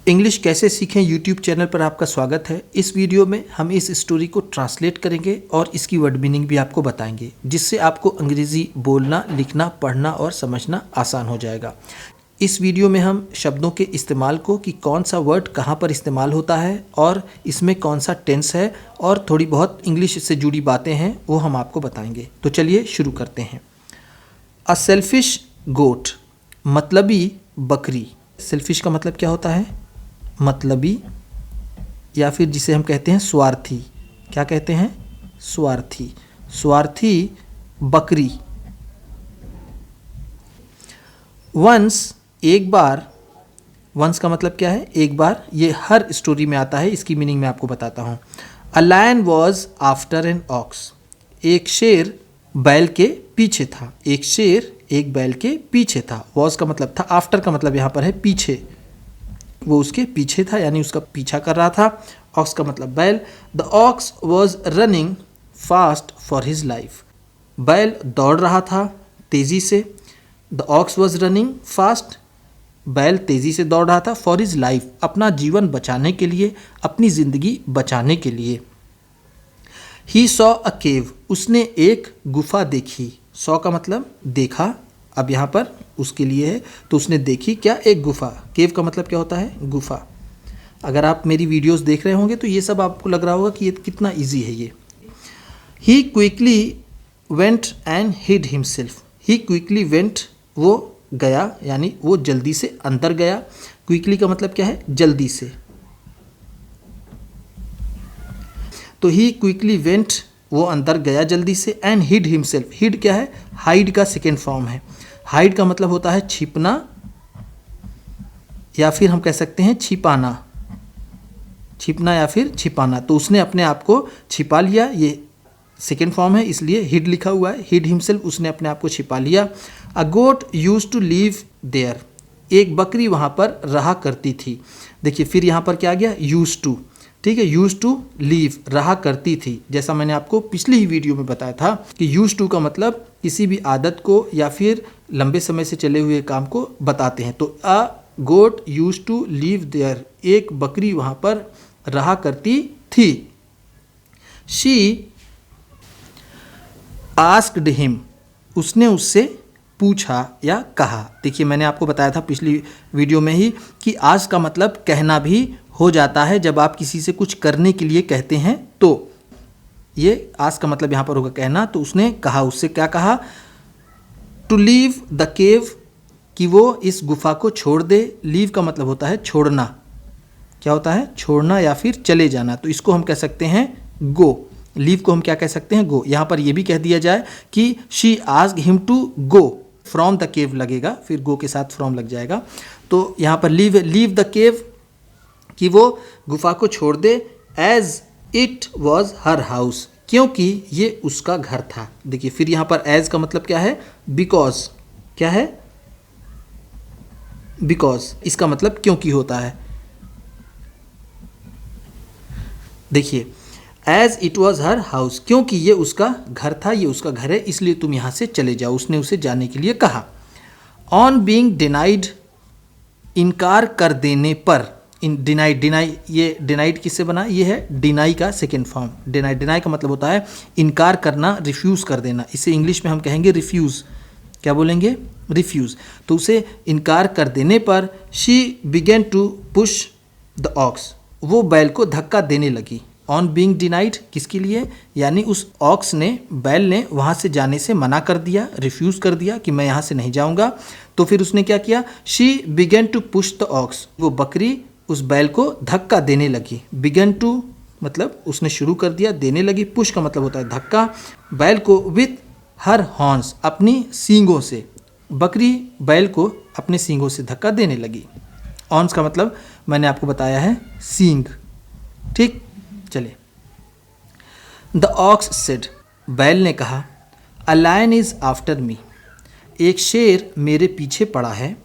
English कैसे सीखें YouTube channel पर आपका स्वागत है। इस वीडियो में हम इस स्टोरी को ट्रांसलेट करेंगे और इसकी वर्ड मीनिंग भी आपको बताएंगे, जिससे आपको अंग्रेज़ी बोलना, लिखना, पढ़ना और समझना आसान हो जाएगा। इस वीडियो में हम शब्दों के इस्तेमाल को कि कौन सा वर्ड कहाँ पर इस्तेमाल होता है और इसमें कौन सा टेंस है और थोड़ी बहुत इंग्लिश से जुड़ी बातें हैं वो हम आपको बताएंगे। तो चलिए शुरू करते हैं। अ सेल्फिश गोट, मतलबी बकरी। सेल्फिश का मतलब क्या होता है? मतलबी, या फिर जिसे हम कहते हैं स्वार्थी। क्या कहते हैं? स्वार्थी। स्वार्थी बकरी। वंस, एक बार। वंस का मतलब क्या है? एक बार। ये हर स्टोरी में आता है, इसकी मीनिंग मैं आपको बताता हूँ। A lion was after an ox, एक शेर बैल के पीछे था। एक शेर एक बैल के पीछे था। वॉज का मतलब था, आफ्टर का मतलब यहाँ पर है पीछे। वो उसके पीछे था, यानी उसका पीछा कर रहा था। ऑक्स का मतलब बैल। The ox was running fast for his life, बैल दौड़ रहा था तेज़ी से। The ox was running fast, बैल तेज़ी से दौड़ रहा था। फॉर हिज लाइफ, अपना जीवन बचाने के लिए, अपनी ज़िंदगी बचाने के लिए। ही सॉ अ केव, उसने एक गुफा देखी। सॉ का मतलब देखा, अब यहाँ पर उसके लिए है, तो उसने देखी क्या? एक गुफा। केव का मतलब क्या होता है? गुफा। अगर आप मेरी वीडियोस देख रहे होंगे तो ये सब आपको लग रहा होगा कि ये कितना इजी है ये। He quickly went and hid himself. He quickly went, वो गया, यानी वो जल्दी से अंदर गया। क्विकली का मतलब क्या है? जल्दी से। तो ही क्विकली वेंट, वो अंदर गया जल्दी से। एंड हिड हिमसेल्फ, हिड क्या है? हाइड का सेकेंड फॉर्म है। हाइड का मतलब होता है छिपना, या फिर हम कह सकते हैं छिपाना। छिपना या फिर छिपाना। तो उसने अपने आप को छिपा लिया, ये सेकेंड फॉर्म है, इसलिए हिड लिखा हुआ है। हिड हिमसेल्फ, उसने अपने आप को छिपा लिया। अ गोट यूज्ड टू लिव देयर, एक बकरी वहाँ पर रहा करती थी। देखिए फिर यहाँ पर क्या आ गया? Used to. ठीक है, यूज टू लीव, रहा करती थी। जैसा मैंने आपको पिछली ही वीडियो में बताया था कि यूज टू का मतलब किसी भी आदत को या फिर लंबे समय से चले हुए काम को बताते हैं। तो अ गोट यूज टू लीव देयर, एक बकरी वहाँ पर रहा करती थी। शी आस्क्ड हिम, उसने उससे पूछा या कहा। देखिए मैंने आपको बताया था पिछली वीडियो में ही कि आज का मतलब कहना भी हो जाता है जब आप किसी से कुछ करने के लिए कहते हैं। तो ये आज का मतलब यहाँ पर होगा कहना। तो उसने कहा, उससे क्या कहा? टू लीव द केव, कि वो इस गुफा को छोड़ दे। लीव का मतलब होता है छोड़ना। क्या होता है? छोड़ना या फिर चले जाना। तो इसको हम कह सकते हैं गो। लीव को हम क्या कह सकते हैं? गो। यहाँ पर यह भी कह दिया जाए कि she asked him to go, from the cave लगेगा, फिर गो के साथ फ्रॉम लग जाएगा। तो यहाँ पर लीव द केव, कि वो गुफा को छोड़ दे। As it was her house, क्योंकि ये उसका घर था। देखिए फिर यहाँ पर एज का मतलब क्या है? बिकॉज। क्या है? बिकॉज, इसका मतलब क्योंकि होता है। देखिए as it was her house, क्योंकि ये उसका घर था, ये उसका घर है, इसलिए तुम यहाँ से चले जाओ। उसने उसे जाने के लिए कहा। ऑन बीइंग डिनाइड, इनकार कर देने पर। डिनाई, ये डिनाइड किससे बना? ये है डिनाई का सेकेंड फॉर्म। डिनाई का मतलब होता है इनकार करना, रिफ्यूज़ कर देना। इसे इंग्लिश में हम कहेंगे रिफ्यूज़। क्या बोलेंगे? रिफ्यूज़। तो उसे इनकार कर देने पर she began to push the ox, वो बैल को धक्का देने लगी। ऑन बीइंग डिनाइड किसके लिए? यानी उस ऑक्स ने, बैल ने वहाँ से जाने से मना कर दिया, रिफ्यूज़ कर दिया कि मैं यहाँ से नहीं जाऊँगा। तो फिर उसने क्या किया? She began to push the ox, वो बकरी उस बैल को धक्का देने लगी। बिगन टू मतलब उसने शुरू कर दिया, देने लगी। पुश का मतलब होता है धक्का। बैल को विथ हर हॉर्न्स, अपनी सींगों से, बकरी बैल को अपने सींगों से धक्का देने लगी। हॉर्न्स का मतलब मैंने आपको बताया है सींग। ठीक, चलिए। द ऑक्स सेड, बैल ने कहा, a lion is after me, एक शेर मेरे पीछे पड़ा है।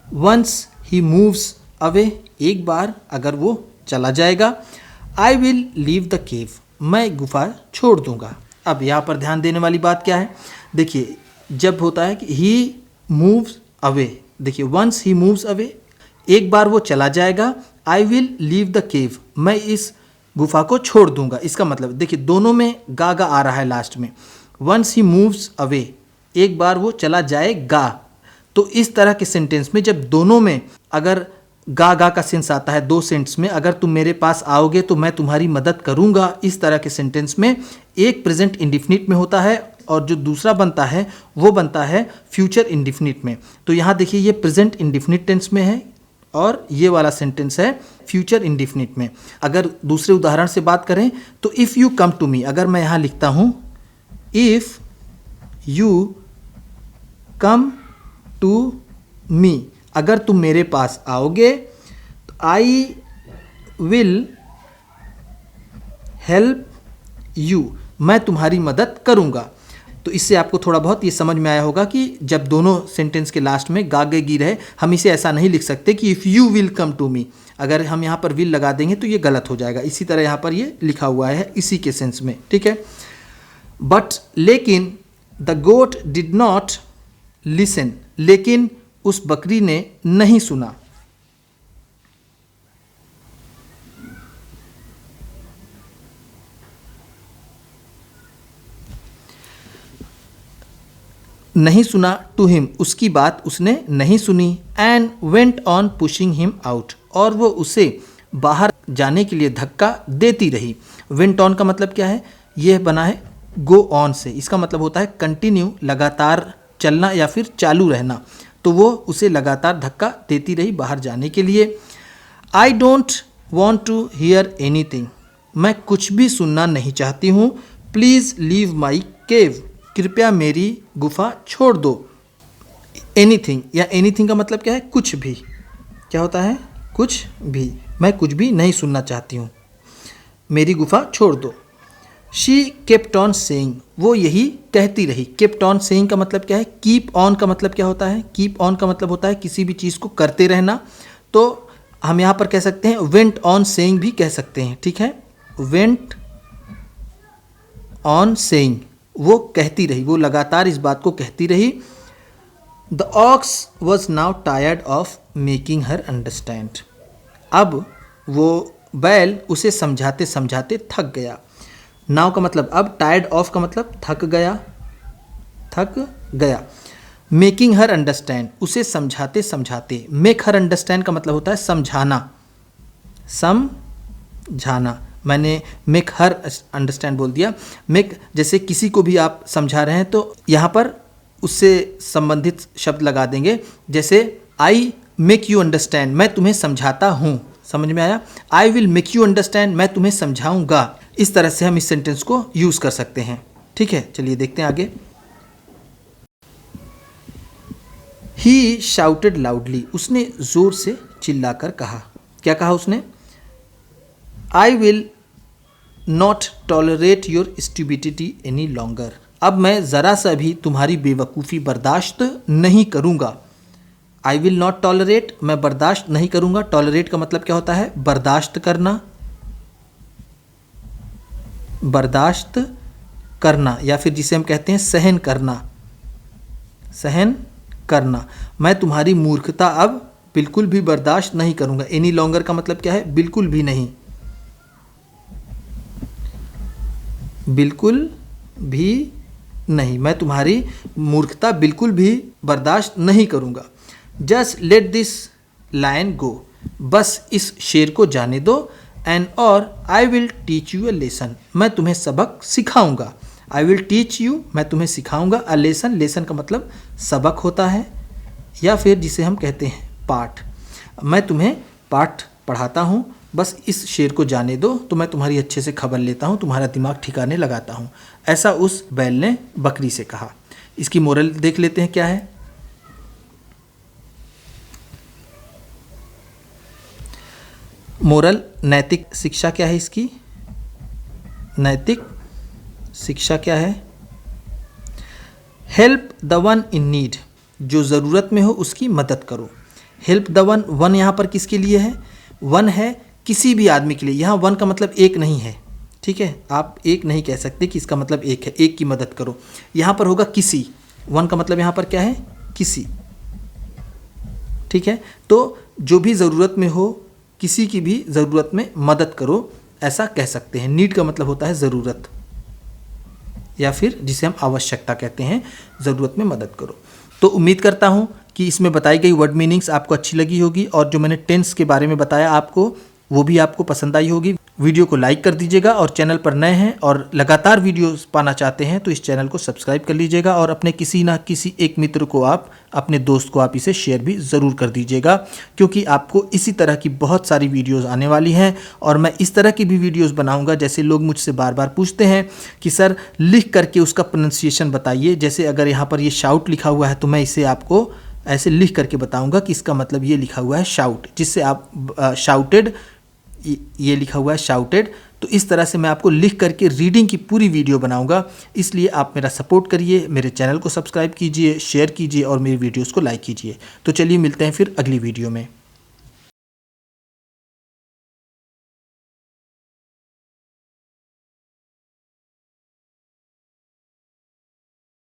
वंस ही मूव्स अवे, एक बार अगर वो चला जाएगा। I will leave the cave, मैं गुफा छोड़ दूंगा। अब यहाँ पर ध्यान देने वाली बात क्या है? देखिए जब होता है कि ही मूव्स अवे, देखिए वंस ही मूव्स अवे, एक बार वो चला जाएगा। I will leave the cave, मैं इस गुफा को छोड़ दूंगा। इसका मतलब देखिए दोनों में गा गा आ रहा है लास्ट में। वंस ही मूव्स अवे, एक बार वो चला जाएगा। तो इस तरह के सेंटेंस में जब दोनों में अगर गा गा का सेंस आता है, दो सेंटेंस में अगर तुम मेरे पास आओगे तो मैं तुम्हारी मदद करूंगा, इस तरह के सेंटेंस में एक प्रेजेंट इंडिफिनिट में होता है और जो दूसरा बनता है वो बनता है फ्यूचर इंडिफिनिट में। तो यहाँ देखिए ये प्रेजेंट इंडिफिनिट टेंस में है और ये वाला सेंटेंस है फ्यूचर इंडिफिनिट में। अगर दूसरे उदाहरण से बात करें तो if you come to me, अगर मैं यहाँ लिखता हूँ if you come to me, अगर तुम मेरे पास आओगे तो आई विल हेल्प यू, मैं तुम्हारी मदद करूंगा। तो इससे आपको थोड़ा बहुत ये समझ में आया होगा कि जब दोनों सेंटेंस के लास्ट में गागे गिर है, हम इसे ऐसा नहीं लिख सकते कि if you will come to me, अगर हम यहाँ पर विल लगा देंगे तो ये गलत हो जाएगा। इसी तरह यहाँ पर ये लिखा हुआ है इसी के सेंस में, ठीक है। बट लेकिन the goat did not listen, लेकिन उस बकरी ने नहीं सुना। नहीं सुना टू हिम, उसकी बात उसने नहीं सुनी। And went on pushing him out, और वो उसे बाहर जाने के लिए धक्का देती रही। वेंट ऑन का मतलब क्या है, यह बना है गो ऑन से, इसका मतलब होता है कंटिन्यू, लगातार चलना या फिर चालू रहना। तो वो उसे लगातार धक्का देती रही बाहर जाने के लिए। I don't want to hear anything, मैं कुछ भी सुनना नहीं चाहती हूँ। प्लीज़ लीव माई केव, कृपया मेरी गुफा छोड़ दो। एनीथिंग या एनीथिंग का मतलब क्या है, कुछ भी। क्या होता है, कुछ भी, मैं कुछ भी नहीं सुनना चाहती हूँ, मेरी गुफा छोड़ दो। शी केप्ट ऑन सेइंग, वो यही कहती रही। केप्ट ऑन सेइंग का मतलब क्या है, कीप ऑन का मतलब क्या होता है, कीप ऑन का मतलब होता है किसी भी चीज़ को करते रहना। तो हम यहाँ पर कह सकते हैं वेंट ऑन सेइंग भी कह सकते हैं, ठीक है। वेंट ऑन सेइंग, वो कहती रही, वो लगातार इस बात को कहती रही। The ox was now tired of making her understand, अब वो बैल उसे समझाते समझाते थक गया। नाउ का मतलब अब, टायर्ड ऑफ का मतलब थक गया, थक गया। मेकिंग हर अंडरस्टैंड, उसे समझाते समझाते। मेक हर अंडरस्टैंड का मतलब होता है समझाना, समझाना। मैंने मेक हर अंडरस्टैंड बोल दिया। मेक, जैसे किसी को भी आप समझा रहे हैं तो यहाँ पर उससे संबंधित शब्द लगा देंगे। जैसे आई मेक यू अंडरस्टैंड, मैं तुम्हें समझाता हूँ, समझ में आया। I will make you understand, मैं तुम्हें समझाऊंगा। इस तरह से हम इस सेंटेंस को यूज कर सकते हैं, ठीक है। चलिए देखते हैं आगे। ही शाउटेड लाउडली, उसने जोर से चिल्लाकर कहा। क्या कहा उसने, I will not tolerate your stupidity any longer, अब मैं ज़रा सा भी तुम्हारी बेवकूफ़ी बर्दाश्त नहीं करूँगा। आई विल नॉट टॉलरेट, मैं बर्दाश्त नहीं करूँगा। टॉलरेट का मतलब क्या होता है, बर्दाश्त करना, बर्दाश्त करना, या फिर जिसे हम कहते हैं सहन करना, सहन करना। मैं तुम्हारी मूर्खता अब बिल्कुल भी बर्दाश्त नहीं करूँगा। एनी लॉन्गर का मतलब क्या है, बिल्कुल भी नहीं, बिल्कुल भी नहीं, मैं तुम्हारी मूर्खता बिल्कुल भी बर्दाश्त नहीं करूँगा। जस्ट लेट दिस लायन गो, बस इस शेर को जाने दो। एंड और I will teach you a lesson, मैं तुम्हें सबक सिखाऊंगा। आई विल टीच यू, मैं तुम्हें सिखाऊंगा। अ लेसन, लेसन का मतलब सबक होता है या फिर जिसे हम कहते हैं पाठ। मैं तुम्हें पाठ पढ़ाता हूँ, बस इस शेर को जाने दो तो मैं तुम्हारी अच्छे से खबर लेता हूँ, तुम्हारा दिमाग ठिकाने लगाता हूँ। ऐसा उस बैल ने बकरी से कहा। इसकी मोरल देख लेते हैं क्या है। मोरल, नैतिक शिक्षा क्या है इसकी, नैतिक शिक्षा क्या है, help the one in need, जो ज़रूरत में हो उसकी मदद करो। हेल्प द वन, वन यहाँ पर किसके लिए है, वन है किसी भी आदमी के लिए। यहाँ वन का मतलब एक नहीं है, ठीक है। आप एक नहीं कह सकते कि इसका मतलब एक है, एक की मदद करो। यहाँ पर होगा किसी, वन का मतलब यहाँ पर क्या है, किसी, ठीक है। तो जो भी ज़रूरत में हो किसी की भी ज़रूरत में मदद करो, ऐसा कह सकते हैं। नीड का मतलब होता है ज़रूरत, या फिर जिसे हम आवश्यकता कहते हैं, ज़रूरत में मदद करो। तो उम्मीद करता हूँ कि इसमें बताई गई वर्ड मीनिंग्स आपको अच्छी लगी होगी, और जो मैंने टेंस के बारे में बताया आपको, वो भी आपको पसंद आई होगी। वीडियो को लाइक कर दीजिएगा, और चैनल पर नए हैं और लगातार वीडियोस पाना चाहते हैं तो इस चैनल को सब्सक्राइब कर लीजिएगा, और अपने किसी ना किसी एक मित्र को, आप अपने दोस्त को आप इसे शेयर भी ज़रूर कर दीजिएगा, क्योंकि आपको इसी तरह की बहुत सारी वीडियोस आने वाली हैं। और मैं इस तरह की भी वीडियोस बनाऊंगा, जैसे लोग मुझसे बार बार पूछते हैं कि सर लिख करके उसका प्रोनाउंसिएशन बताइए। जैसे अगर यहाँ पर ये शाउट लिखा हुआ है तो मैं इसे आपको ऐसे लिख करके बताऊंगा कि इसका मतलब ये लिखा हुआ है शाउट, जिससे आप शाउटेड, ये लिखा हुआ है शाउटेड। तो इस तरह से मैं आपको लिख करके रीडिंग की पूरी वीडियो बनाऊंगा। इसलिए आप मेरा सपोर्ट करिए, मेरे चैनल को सब्सक्राइब कीजिए, शेयर कीजिए और मेरी वीडियोस को लाइक कीजिए। तो चलिए मिलते हैं फिर अगली वीडियो में।